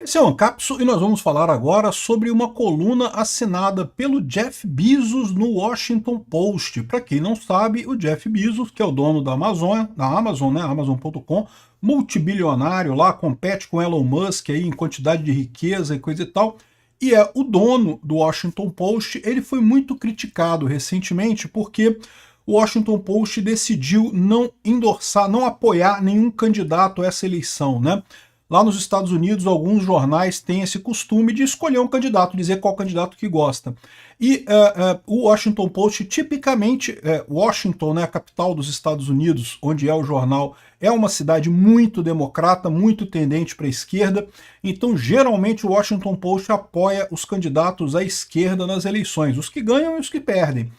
Esse é o Ancapso e nós vamos falar agora sobre uma coluna assinada pelo Jeff Bezos no Washington Post. Para quem não sabe, o Jeff Bezos, que é o dono da Amazon, né, Amazon.com, multibilionário lá, compete com Elon Musk aí em quantidade de riqueza e coisa e tal, e é o dono do Washington Post. Ele foi muito criticado recentemente porque o Washington Post decidiu não endossar, não apoiar nenhum candidato a essa eleição, né? Lá nos Estados Unidos, alguns jornais têm esse costume de escolher um candidato, dizer qual candidato que gosta. E o Washington Post, tipicamente, Washington, né, a capital dos Estados Unidos, onde é o jornal, é uma cidade muito democrata, muito tendente para a esquerda. Então, geralmente, o Washington Post apoia os candidatos à esquerda nas eleições, os que ganham e os que perdem.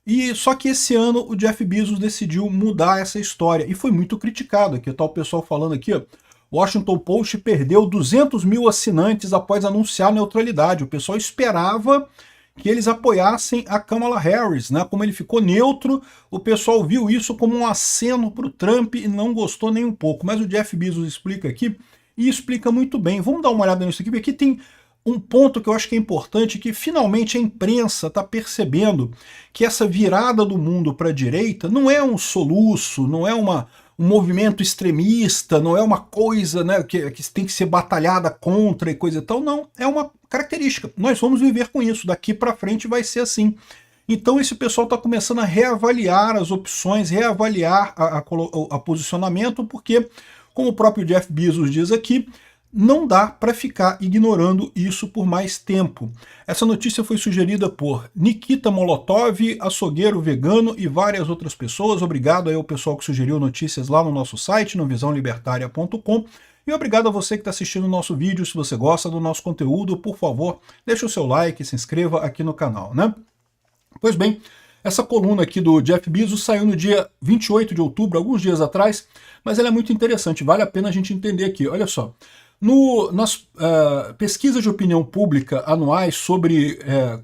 E só que esse ano o Jeff Bezos decidiu mudar essa história e foi muito criticado. Aqui está o pessoal falando aqui, ó. Washington Post perdeu 200 mil assinantes após anunciar neutralidade. O pessoal esperava que eles apoiassem a Kamala Harris, né? Como ele ficou neutro, o pessoal viu isso como um aceno para o Trump e não gostou nem um pouco. Mas o Jeff Bezos explica aqui, e explica muito bem. Vamos dar uma olhada nisso aqui, porque aqui tem um ponto que eu acho que é importante, que finalmente a imprensa está percebendo que essa virada do mundo para a direita não é um soluço, não é um movimento extremista, não é uma coisa, né, que tem que ser batalhada contra e coisa e tal, não, é uma característica. Nós vamos viver com isso, daqui para frente vai ser assim. Então esse pessoal está começando a reavaliar as opções, reavaliar a posicionamento, porque, como o próprio Jeff Bezos diz aqui, não dá para ficar ignorando isso por mais tempo. Essa notícia foi sugerida por Nikita Molotov, açougueiro vegano e várias outras pessoas. Obrigado aí ao pessoal que sugeriu notícias lá no nosso site, no visãolibertaria.com. E obrigado a você que está assistindo o nosso vídeo. Se você gosta do nosso conteúdo, por favor, deixe o seu like, se inscreva aqui no canal, né? Pois bem, essa coluna aqui do Jeff Bezos saiu no dia 28 de outubro, alguns dias atrás, mas ela é muito interessante, vale a pena a gente entender aqui. Olha só. Nas pesquisas de opinião pública anuais sobre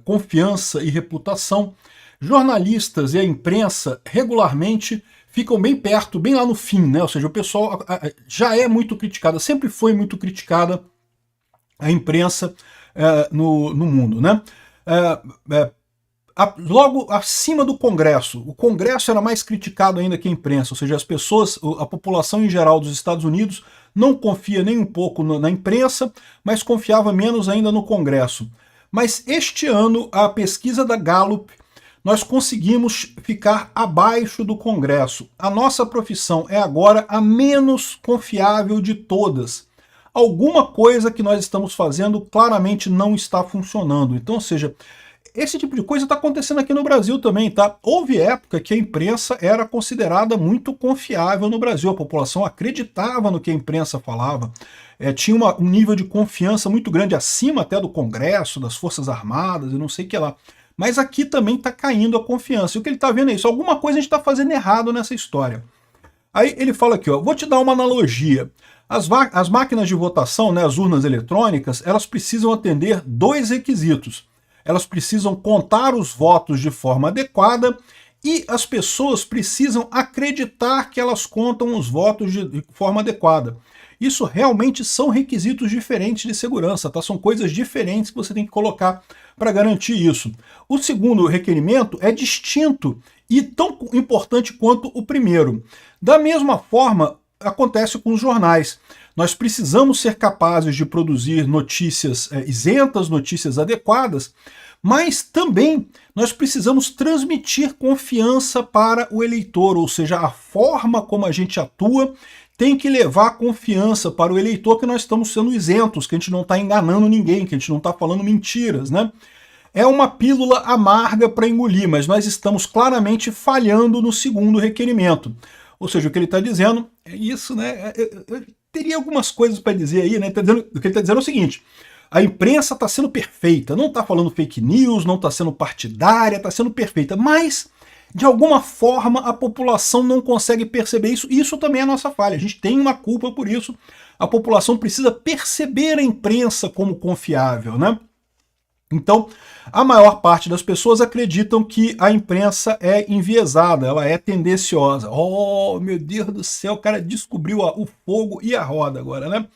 confiança e reputação, jornalistas e a imprensa regularmente ficam bem perto, bem lá no fim, né? Ou seja, o pessoal já é muito criticado, sempre foi muito criticada a imprensa no mundo, né? Logo acima do Congresso. O Congresso era mais criticado ainda que a imprensa, ou seja, as pessoas, a população em geral dos Estados Unidos não confia nem um pouco na imprensa, mas confiava menos ainda no Congresso. Mas este ano, a pesquisa da Gallup, nós conseguimos ficar abaixo do Congresso. A nossa profissão é agora a menos confiável de todas. Alguma coisa que nós estamos fazendo claramente não está funcionando. Então, ou seja, esse tipo de coisa está acontecendo aqui no Brasil também, tá? Houve época que a imprensa era considerada muito confiável no Brasil, a população acreditava no que a imprensa falava, tinha um nível de confiança muito grande, acima até do Congresso, das Forças Armadas e não sei o que lá. Mas aqui também está caindo a confiança. E o que ele está vendo é isso, alguma coisa a gente está fazendo errado nessa história. Aí ele fala aqui, ó, vou te dar uma analogia. As máquinas de votação, né, as urnas eletrônicas, elas precisam atender dois requisitos. Elas precisam contar os votos de forma adequada e as pessoas precisam acreditar que elas contam os votos de forma adequada. Isso realmente são requisitos diferentes de segurança, tá? São coisas diferentes que você tem que colocar para garantir isso. O segundo requerimento é distinto e tão importante quanto o primeiro. Da mesma forma, acontece com os jornais. Nós precisamos ser capazes de produzir notícias isentas, notícias adequadas, mas também nós precisamos transmitir confiança para o eleitor, ou seja, a forma como a gente atua tem que levar confiança para o eleitor que nós estamos sendo isentos, que a gente não está enganando ninguém, que a gente não está falando mentiras, né? É uma pílula amarga para engolir, mas nós estamos claramente falhando no segundo requerimento. Ou seja, o que ele está dizendo é isso, né? Eu teria algumas coisas para dizer aí, né? O que ele está dizendo é o seguinte: a imprensa está sendo perfeita, não está falando fake news, não está sendo partidária, está sendo perfeita, mas de alguma forma a população não consegue perceber isso, e isso também é a nossa falha, a gente tem uma culpa por isso, a população precisa perceber a imprensa como confiável, né? Então, a maior parte das pessoas acreditam que a imprensa é enviesada, ela é tendenciosa. Oh, meu Deus do céu, o cara descobriu o fogo e a roda agora, né?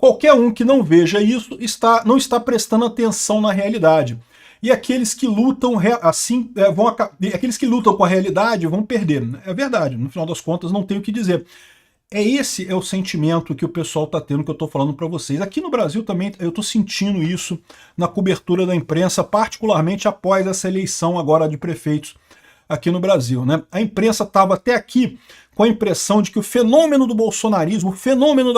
Qualquer um que não veja isso não está prestando atenção na realidade. E aqueles que lutam assim aqueles que lutam com a realidade vão perder. É verdade, no final das contas não tenho o que dizer. Esse é o sentimento que o pessoal está tendo, que eu estou falando para vocês. Aqui no Brasil também eu estou sentindo isso na cobertura da imprensa, particularmente após essa eleição agora de prefeitos aqui no Brasil, né? A imprensa estava até aqui com a impressão de que o fenômeno do bolsonarismo, o fenômeno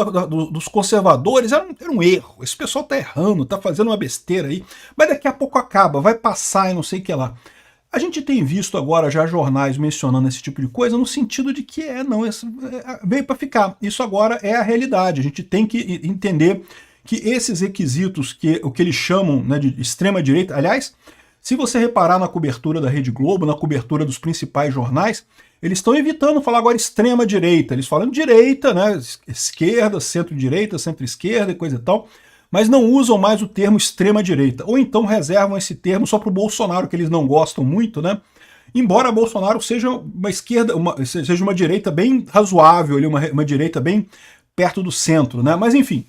dos conservadores era um erro. Esse pessoal está errando, está fazendo uma besteira aí, mas daqui a pouco acaba, vai passar e não sei o que lá. A gente tem visto agora já jornais mencionando esse tipo de coisa no sentido de que veio para ficar. Isso agora é a realidade. A gente tem que entender que esses requisitos, o que eles chamam, né, de extrema-direita, aliás, se você reparar na cobertura da Rede Globo, na cobertura dos principais jornais, eles estão evitando falar agora extrema-direita. Eles falam direita, né, esquerda, centro-direita, centro-esquerda e coisa e tal, mas não usam mais o termo extrema-direita. Ou então reservam esse termo só para o Bolsonaro, que eles não gostam muito, né? Embora Bolsonaro seja uma esquerda, seja uma direita bem razoável, uma direita bem perto do centro, né? Mas enfim.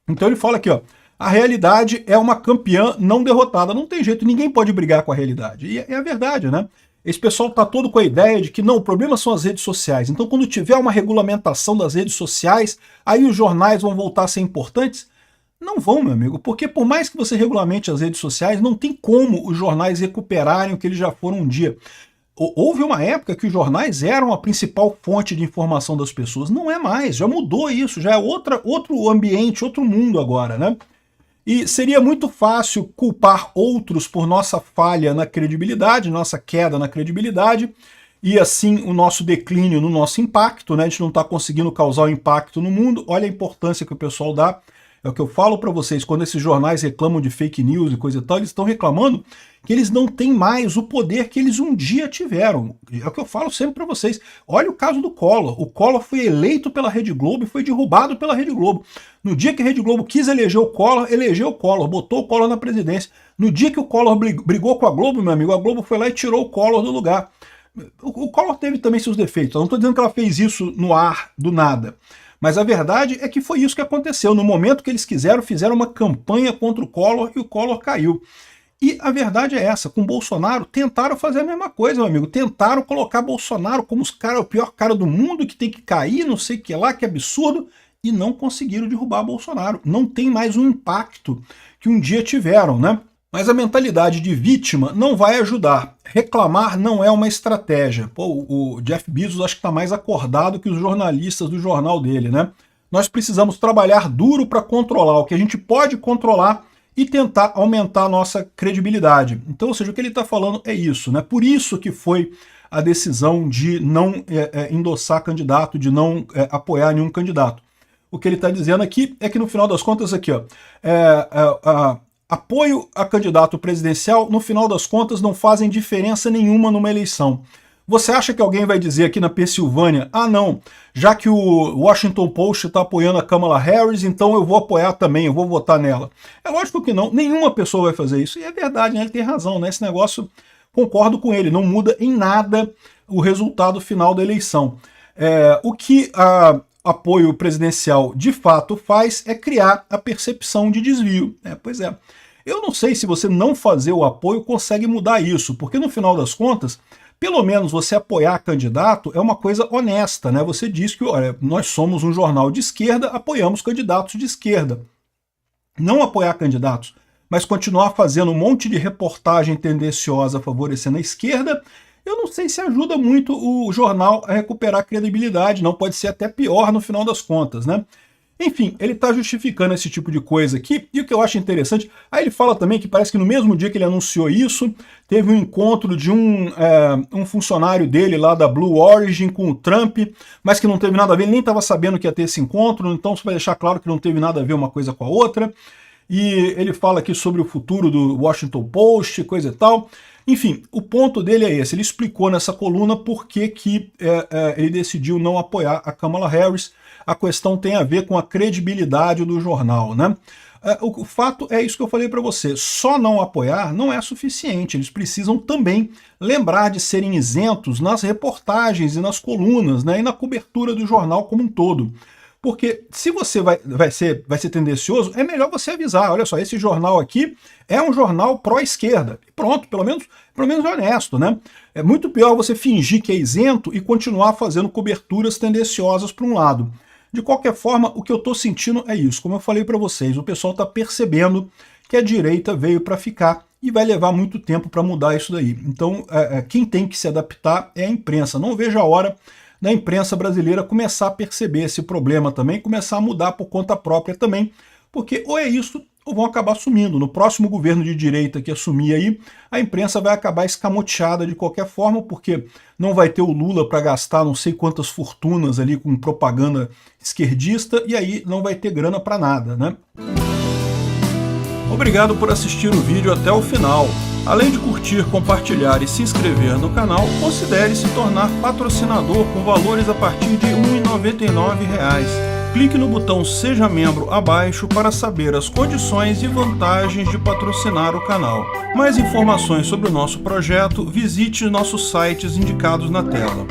Então ele fala aqui, ó, a realidade é uma campeã não derrotada. Não tem jeito, ninguém pode brigar com a realidade. E é a verdade, né? Esse pessoal está todo com a ideia de que não, o problema são as redes sociais. Então quando tiver uma regulamentação das redes sociais, aí os jornais vão voltar a ser importantes? Não vão, meu amigo, porque por mais que você regulamente as redes sociais, não tem como os jornais recuperarem o que eles já foram um dia. Houve uma época que os jornais eram a principal fonte de informação das pessoas. Não é mais, já mudou isso, já é outro ambiente, outro mundo agora, né? E seria muito fácil culpar outros por nossa falha na credibilidade, nossa queda na credibilidade, e assim o nosso declínio no nosso impacto, né? A gente não está conseguindo causar um impacto no mundo. Olha a importância que o pessoal dá. É o que eu falo para vocês, quando esses jornais reclamam de fake news e coisa e tal, eles estão reclamando que eles não têm mais o poder que eles um dia tiveram. É o que eu falo sempre para vocês. Olha o caso do Collor. O Collor foi eleito pela Rede Globo e foi derrubado pela Rede Globo. No dia que a Rede Globo quis eleger o Collor, elegeu o Collor, botou o Collor na presidência. No dia que o Collor brigou com a Globo, meu amigo, a Globo foi lá e tirou o Collor do lugar. O Collor teve também seus defeitos. Eu não estou dizendo que ela fez isso no ar, do nada. Mas a verdade é que foi isso que aconteceu. No momento que eles fizeram uma campanha contra o Collor e o Collor caiu. E a verdade é essa, com Bolsonaro tentaram fazer a mesma coisa, meu amigo. Tentaram colocar Bolsonaro como o pior cara do mundo, que tem que cair, não sei o que lá, que absurdo, e não conseguiram derrubar Bolsonaro. Não tem mais o impacto que um dia tiveram, né? Mas a mentalidade de vítima não vai ajudar. Reclamar não é uma estratégia. Pô, o Jeff Bezos acho que está mais acordado que os jornalistas do jornal dele, né? Nós precisamos trabalhar duro para controlar o que a gente pode controlar e tentar aumentar a nossa credibilidade. Então, ou seja, o que ele está falando é isso, né? Por isso que foi a decisão de não endossar candidato, de não apoiar nenhum candidato. O que ele está dizendo aqui é que no final das contas aqui, ó, apoio a candidato presidencial, no final das contas, não fazem diferença nenhuma numa eleição. Você acha que alguém vai dizer aqui na Pensilvânia, ah não, já que o Washington Post está apoiando a Kamala Harris, então eu vou apoiar também, eu vou votar nela. É lógico que não, nenhuma pessoa vai fazer isso. E é verdade, né? Ele tem razão, né? Esse negócio, concordo com ele, não muda em nada o resultado final da eleição. O que apoio presidencial de fato faz é criar a percepção de desvio. Pois é. Eu não sei se você não fazer o apoio consegue mudar isso, porque no final das contas, pelo menos você apoiar candidato é uma coisa honesta, né? Você diz que olha, nós somos um jornal de esquerda, apoiamos candidatos de esquerda. Não apoiar candidatos, mas continuar fazendo um monte de reportagem tendenciosa favorecendo a esquerda, eu não sei se ajuda muito o jornal a recuperar a credibilidade, não, pode ser até pior no final das contas, né? Enfim, ele está justificando esse tipo de coisa aqui, e o que eu acho interessante, aí ele fala também que parece que no mesmo dia que ele anunciou isso, teve um encontro de um funcionário dele lá da Blue Origin com o Trump, mas que não teve nada a ver, ele nem estava sabendo que ia ter esse encontro, então só para deixar claro que não teve nada a ver uma coisa com a outra, e ele fala aqui sobre o futuro do Washington Post, coisa e tal. Enfim, o ponto dele é esse, ele explicou nessa coluna por que ele decidiu não apoiar a Kamala Harris. A questão tem a ver com a credibilidade do jornal, né? O fato é isso que eu falei para você, só não apoiar não é suficiente, eles precisam também lembrar de serem isentos nas reportagens e nas colunas, né, e na cobertura do jornal como um todo. Porque se você vai ser tendencioso, é melhor você avisar, olha só, esse jornal aqui é um jornal pró-esquerda. Pronto, pelo menos é honesto, né? É muito pior você fingir que é isento e continuar fazendo coberturas tendenciosas para um lado. De qualquer forma, o que eu estou sentindo é isso. Como eu falei para vocês, o pessoal está percebendo que a direita veio para ficar e vai levar muito tempo para mudar isso daí. Então, quem tem que se adaptar é a imprensa. Não vejo a hora da imprensa brasileira começar a perceber esse problema também, começar a mudar por conta própria também, porque ou é isso ou vão acabar sumindo. No próximo governo de direita que assumir aí, a imprensa vai acabar escamoteada de qualquer forma, porque não vai ter o Lula para gastar não sei quantas fortunas ali com propaganda esquerdista, e aí não vai ter grana para nada, né? Obrigado por assistir o vídeo até o final. Além de curtir, compartilhar e se inscrever no canal, considere se tornar patrocinador com valores a partir de R$ 1,99. Clique no botão Seja Membro abaixo para saber as condições e vantagens de patrocinar o canal. Mais informações sobre o nosso projeto, visite nossos sites indicados na tela.